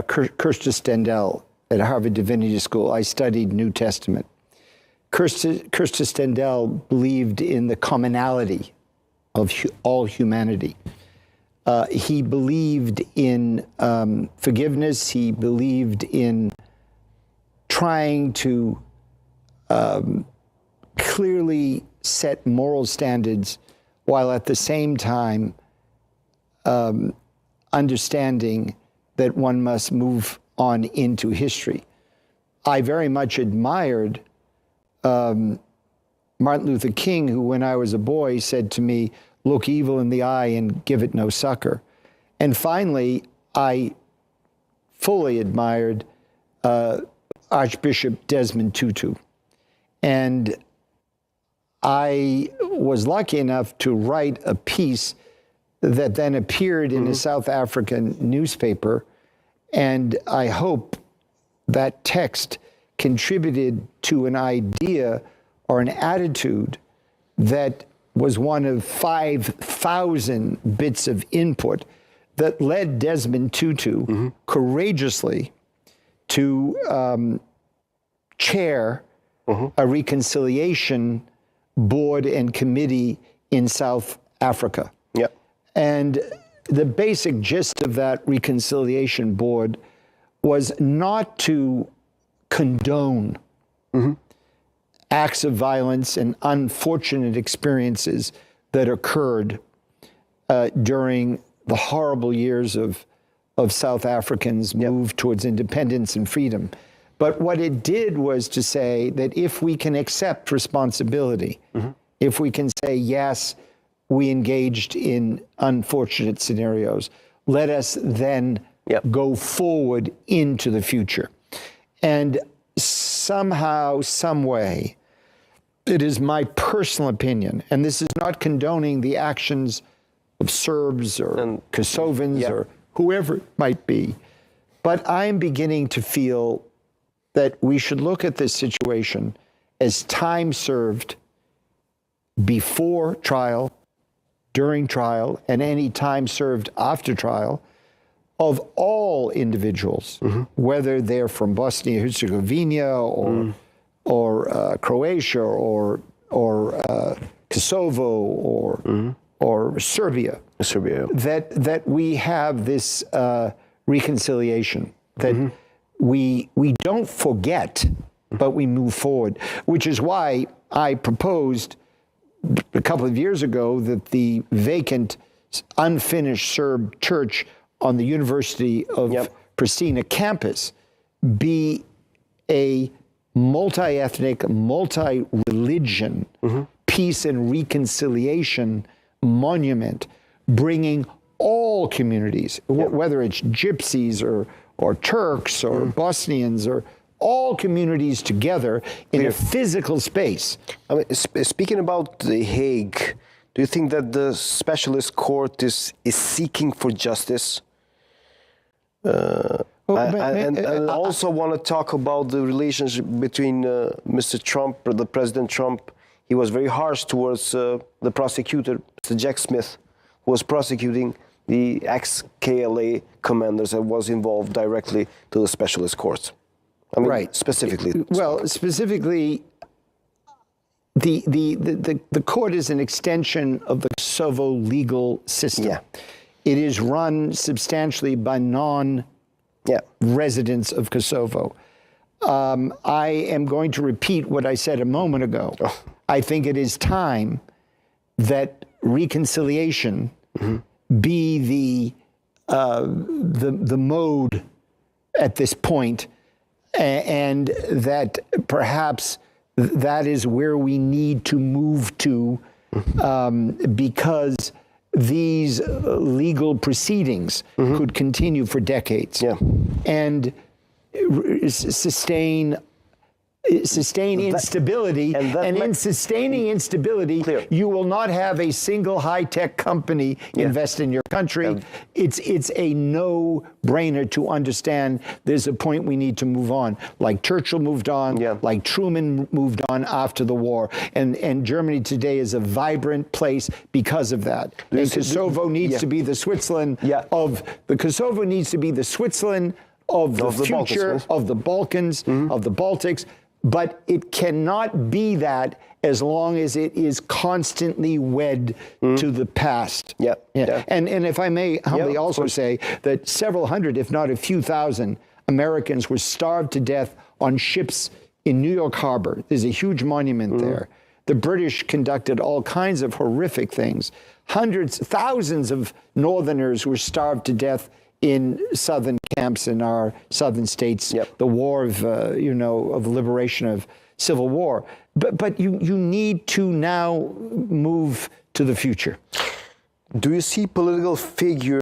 Kirsta Stendhal at Harvard Divinity School. I studied New Testament. Kirsta Stendhal believed in the commonality of all humanity. He believed in forgiveness. He believed in trying to clearly set moral standards while at the same time understanding that one must move on into history. I very much admired Martin Luther King, who when I was a boy said to me, "Look evil in the eye and give it no succor." And finally, I fully admired Archbishop Desmond Tutu. And I was lucky enough to write a piece that then appeared in a South African newspaper. And I hope that text contributed to an idea or an attitude that was one of 5,000 bits of input that led Desmond Tutu courageously to chair a reconciliation board and committee in South Africa. Yep. And the basic gist of that reconciliation board was not to condone acts of violence and unfortunate experiences that occurred during the horrible years of South Africans' move towards independence and freedom. But what it did was to say that if we can accept responsibility, if we can say, yes, we engaged in unfortunate scenarios, let us then go forward into the future. And somehow, some way, it is my personal opinion, and this is not condoning the actions of Serbs or Kosovans or whoever it might be, but I am beginning to feel that we should look at this situation as time served before trial, during trial, and any time served after trial of all individuals, whether they're from Bosnia and Herzegovina or Croatia or Kosovo or Serbia. That we have this reconciliation, that we don't forget, but we move forward, which is why I proposed a couple of years ago that the vacant, unfinished Serb church on the University of Pristina campus be a multi-ethnic, multi-religion peace and reconciliation monument, bringing all communities, whether it's Gypsies or Turks or Bosnians or all communities together in a physical space. I mean, speaking about The Hague, do you think that the specialist court is seeking for justice? I also want to talk about the relationship between Mr. Trump, the President Trump. He was very harsh towards the prosecutor, Mr. Jack Smith, who was prosecuting the ex-KLA commanders that was involved directly to the specialist courts. I mean, specifically. Well, specifically, the court is an extension of the Kosovo legal system. It is run substantially by non-residents of Kosovo. I am going to repeat what I said a moment ago. I think it is time that reconciliation be the mode at this point, and that perhaps that is where we need to move to, because these legal proceedings could continue for decades and sustain instability, and in sustaining instability, you will not have a single high-tech company invest in your country. It's a no-brainer to understand there's a point we need to move on. Like Churchill moved on, like Truman moved on after the war, and Germany today is a vibrant place because of that. And Kosovo needs to be the Switzerland of the Kosovo needs to be the Switzerland of the future, Balkans, of the Balkans, of the Baltics, but it cannot be that as long as it is constantly wed to the past. Yeah. And if I may humbly also say that several hundred, if not a few thousand, Americans were starved to death on ships in New York Harbor. There's a huge monument there. The British conducted all kinds of horrific things. Hundreds, thousands of Northerners were starved to death in southern camps in our southern states. The war of, of liberation, of civil war. But you need to now move to the future. Do you see political figures